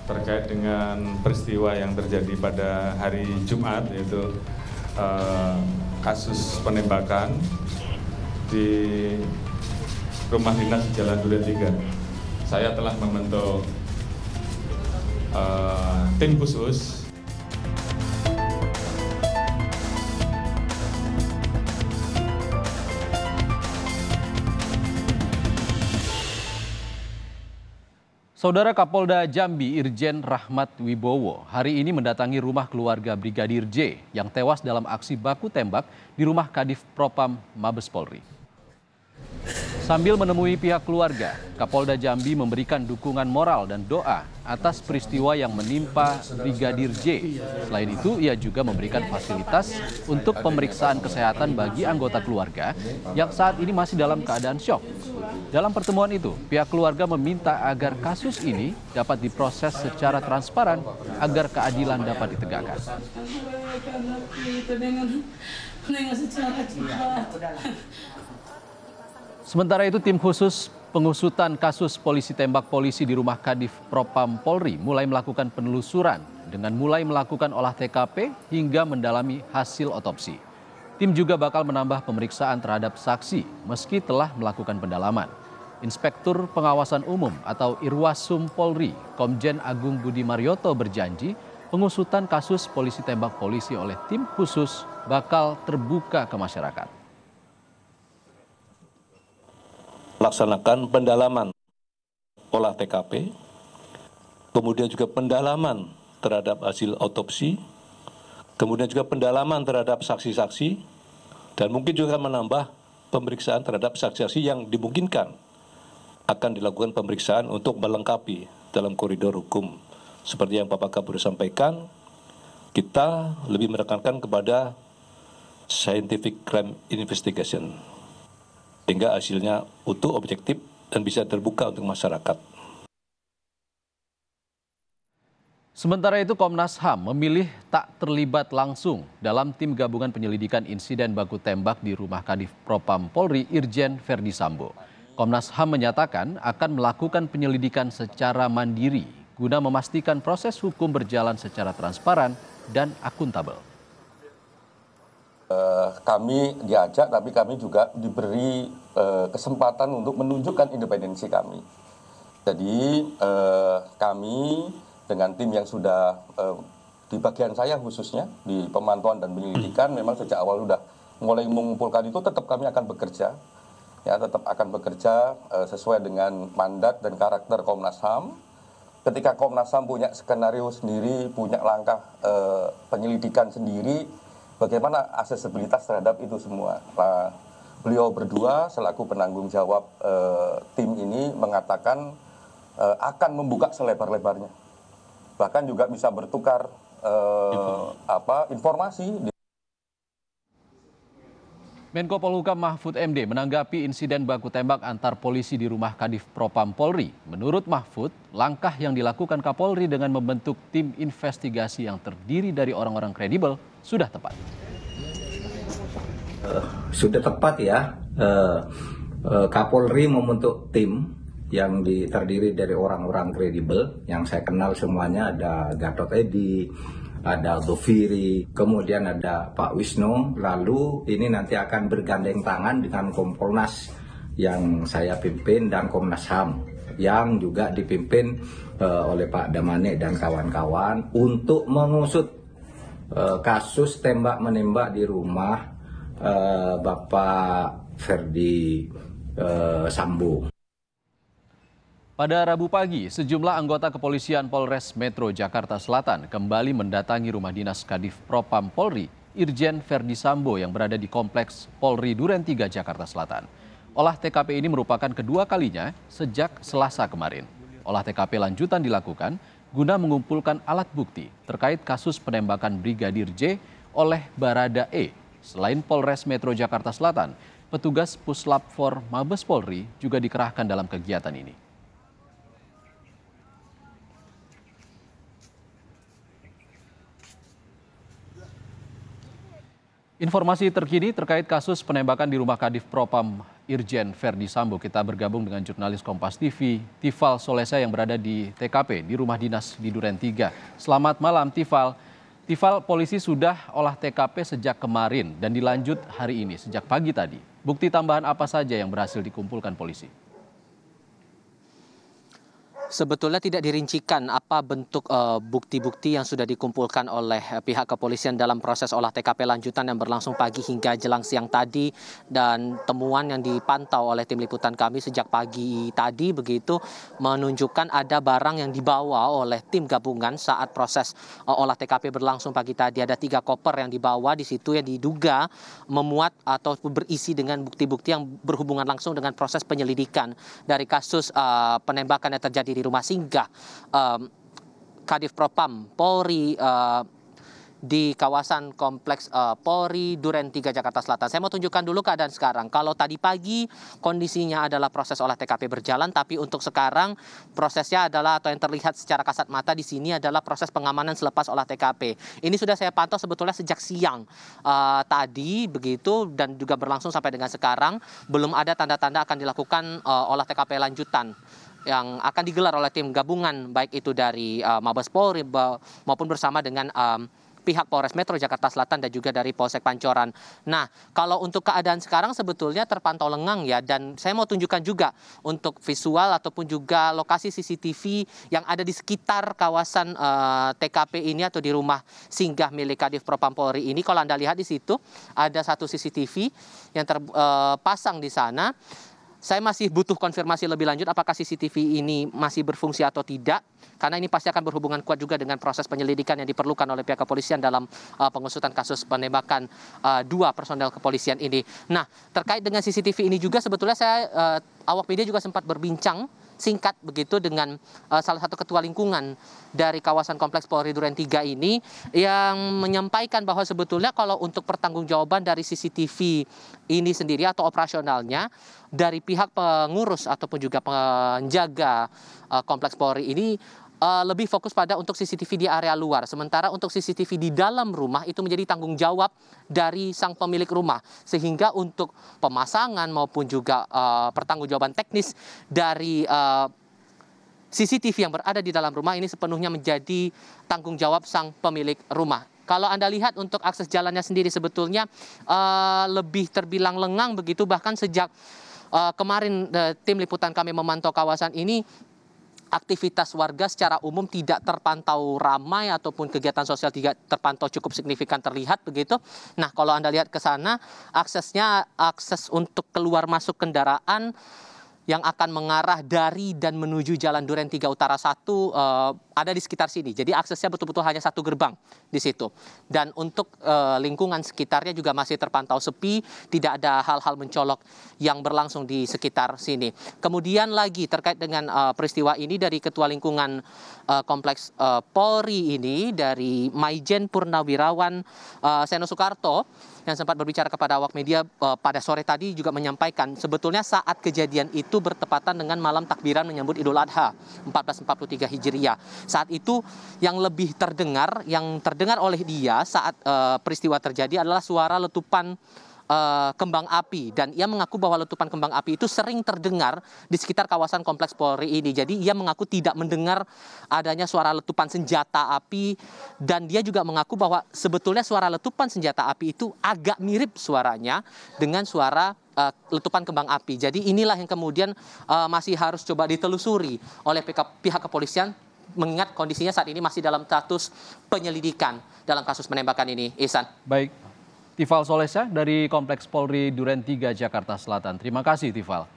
terkait dengan peristiwa yang terjadi pada hari Jumat, yaitu kasus penembakan di rumah dinas Jalan Duren 3. Saya telah membentuk tim khusus. Saudara Kapolda Jambi Irjen Rahmat Wibowo hari ini mendatangi rumah keluarga Brigadir J yang tewas dalam aksi baku tembak di rumah Kadif Propam Mabes Polri. Sambil menemui pihak keluarga, Kapolda Jambi memberikan dukungan moral dan doa atas peristiwa yang menimpa Brigadir J. Selain itu, ia juga memberikan fasilitas untuk pemeriksaan kesehatan bagi anggota keluarga yang saat ini masih dalam keadaan syok. Dalam pertemuan itu, pihak keluarga meminta agar kasus ini dapat diproses secara transparan agar keadilan dapat ditegakkan. Sementara itu, tim khusus pengusutan kasus polisi tembak polisi di rumah Kadif Propam Polri mulai melakukan penelusuran dengan mulai melakukan olah TKP hingga mendalami hasil otopsi. Tim juga bakal menambah pemeriksaan terhadap saksi meski telah melakukan pendalaman. Inspektur Pengawasan Umum atau Irwasum Polri, Komjen Agung Budi Marioto berjanji pengusutan kasus polisi tembak polisi oleh tim khusus bakal terbuka ke masyarakat. Laksanakan pendalaman olah TKP, kemudian juga pendalaman terhadap hasil otopsi, kemudian juga pendalaman terhadap saksi-saksi, dan mungkin juga menambah pemeriksaan terhadap saksi-saksi yang dimungkinkan akan dilakukan pemeriksaan untuk melengkapi dalam koridor hukum. Seperti yang Bapak Kapolri sampaikan, kita lebih menekankan kepada scientific crime investigation, sehingga hasilnya utuh, objektif, dan bisa terbuka untuk masyarakat. Sementara itu, Komnas HAM memilih tak terlibat langsung dalam tim gabungan penyelidikan insiden baku tembak di rumah Kadif Propam Polri Irjen Verdi Sambo. Komnas HAM menyatakan akan melakukan penyelidikan secara mandiri guna memastikan proses hukum berjalan secara transparan dan akuntabel. Kami diajak, tapi kami juga diberi kesempatan untuk menunjukkan independensi kami. Jadi kami dengan tim yang sudah di bagian saya khususnya di pemantauan dan penyelidikan, memang sejak awal sudah mulai mengumpulkan itu, tetap kami akan bekerja. Ya, tetap akan bekerja sesuai dengan mandat dan karakter Komnas HAM. Ketika Komnas HAM punya skenario sendiri, punya langkah penyelidikan sendiri, bagaimana aksesibilitas terhadap itu semua. Nah, beliau berdua selaku penanggung jawab tim ini mengatakan akan membuka selebar-lebarnya. Bahkan juga bisa bertukar informasi. Menko Polhukam Mahfud MD menanggapi insiden baku tembak antar polisi di rumah Kadif Propam Polri. Menurut Mahfud, langkah yang dilakukan Kapolri dengan membentuk tim investigasi yang terdiri dari orang-orang kredibel sudah tepat. Sudah tepat ya, Kapolri membentuk tim yang terdiri dari orang-orang kredibel yang saya kenal semuanya. Ada Gatot Edi, ada Doviri, kemudian ada Pak Wisnu. Lalu ini nanti akan bergandeng tangan dengan Kompolnas yang saya pimpin dan Komnas HAM yang juga dipimpin oleh Pak Damane dan kawan-kawan untuk mengusut kasus tembak-menembak di rumah Bapak Verdi Sambo. Pada Rabu pagi, sejumlah anggota kepolisian Polres Metro Jakarta Selatan kembali mendatangi rumah dinas Kadif Propam Polri Irjen Verdi Sambo yang berada di Kompleks Polri Duren 3 Jakarta Selatan. Olah TKP ini merupakan kedua kalinya sejak Selasa kemarin. Olah TKP lanjutan dilakukan guna mengumpulkan alat bukti terkait kasus penembakan Brigadir J oleh Barada E. Selain Polres Metro Jakarta Selatan, petugas Puslap 4 Mabes Polri juga dikerahkan dalam kegiatan ini. Informasi terkini terkait kasus penembakan di rumah Kadif Propam Irjen Verdi Sambo. Kita bergabung dengan jurnalis Kompas TV, Tifal Solesa yang berada di TKP di rumah dinas di Duren 3. Selamat malam Tifal. Tifal, polisi sudah olah TKP sejak kemarin dan dilanjut hari ini sejak pagi tadi. Bukti tambahan apa saja yang berhasil dikumpulkan polisi? Sebetulnya tidak dirincikan apa bentuk bukti-bukti yang sudah dikumpulkan oleh pihak kepolisian dalam proses olah TKP lanjutan yang berlangsung pagi hingga jelang siang tadi, dan temuan yang dipantau oleh tim liputan kami sejak pagi tadi begitu menunjukkan ada barang yang dibawa oleh tim gabungan saat proses olah TKP berlangsung pagi tadi. Ada 3 koper yang dibawa di situ yang diduga memuat atau berisi dengan bukti-bukti yang berhubungan langsung dengan proses penyelidikan dari kasus penembakan yang terjadi di rumah singgah Kadif Propam Polri di kawasan kompleks Polri Duren 3 Jakarta Selatan. Saya mau tunjukkan dulu keadaan sekarang. Kalau tadi pagi kondisinya adalah proses olah TKP berjalan, tapi untuk sekarang prosesnya adalah, atau yang terlihat secara kasat mata di sini adalah proses pengamanan selepas olah TKP. Ini sudah saya pantau sebetulnya sejak siang tadi begitu, dan juga berlangsung sampai dengan sekarang. Belum ada tanda-tanda akan dilakukan olah TKP lanjutan yang akan digelar oleh tim gabungan, baik itu dari Mabes Polri maupun bersama dengan pihak Polres Metro Jakarta Selatan dan juga dari Polsek Pancoran. Nah, kalau untuk keadaan sekarang sebetulnya terpantau lengang ya, dan saya mau tunjukkan juga untuk visual ataupun juga lokasi CCTV yang ada di sekitar kawasan TKP ini atau di rumah singgah milik Kadif Propam Polri ini. Kalau Anda lihat di situ ada satu CCTV yang terpasang di sana. Saya masih butuh konfirmasi lebih lanjut apakah CCTV ini masih berfungsi atau tidak, karena ini pasti akan berhubungan kuat juga dengan proses penyelidikan yang diperlukan oleh pihak kepolisian dalam pengusutan kasus penembakan 2 personel kepolisian ini. Nah, terkait dengan CCTV ini juga sebetulnya saya awak media juga sempat berbincang singkat begitu dengan salah satu ketua lingkungan dari kawasan kompleks Polri Duren 3 ini, yang menyampaikan bahwa sebetulnya kalau untuk pertanggungjawaban dari CCTV ini sendiri atau operasionalnya dari pihak pengurus ataupun juga penjaga kompleks Polri ini lebih fokus pada untuk CCTV di area luar. Sementara untuk CCTV di dalam rumah itu menjadi tanggung jawab dari sang pemilik rumah. Sehingga untuk pemasangan maupun juga pertanggungjawaban teknis dari CCTV yang berada di dalam rumah ini sepenuhnya menjadi tanggung jawab sang pemilik rumah. Kalau Anda lihat untuk akses jalannya sendiri sebetulnya lebih terbilang lengang begitu, bahkan sejak kemarin tim liputan kami memantau kawasan ini, aktivitas warga secara umum tidak terpantau ramai ataupun kegiatan sosial tidak terpantau cukup signifikan terlihat begitu. Nah, kalau Anda lihat ke sana, akses untuk keluar masuk kendaraan yang akan mengarah dari dan menuju Jalan Duren 3 Utara 1 ada di sekitar sini. Jadi aksesnya betul-betul hanya satu gerbang di situ. Dan untuk lingkungan sekitarnya juga masih terpantau sepi, tidak ada hal-hal mencolok yang berlangsung di sekitar sini. Kemudian lagi terkait dengan peristiwa ini dari Ketua Lingkungan Kompleks Polri ini, dari Maijen Purnawirawan Seno Soekarto, yang sempat berbicara kepada awak media pada sore tadi juga menyampaikan sebetulnya saat kejadian itu bertepatan dengan malam takbiran menyambut Idul Adha 1443 Hijriah. Saat itu yang lebih terdengar, yang terdengar oleh dia saat peristiwa terjadi adalah suara letupan kembang api, dan ia mengaku bahwa letupan kembang api itu sering terdengar di sekitar kawasan kompleks Polri ini. Jadi ia mengaku tidak mendengar adanya suara letupan senjata api, dan dia juga mengaku bahwa sebetulnya suara letupan senjata api itu agak mirip suaranya dengan suara letupan kembang api. Jadi inilah yang kemudian masih harus coba ditelusuri oleh pihak kepolisian, mengingat kondisinya saat ini masih dalam status penyelidikan dalam kasus penembakan ini. Ihsan. Baik, Tifal Solesa dari Kompleks Polri Duren 3 Jakarta Selatan. Terima kasih Tifal.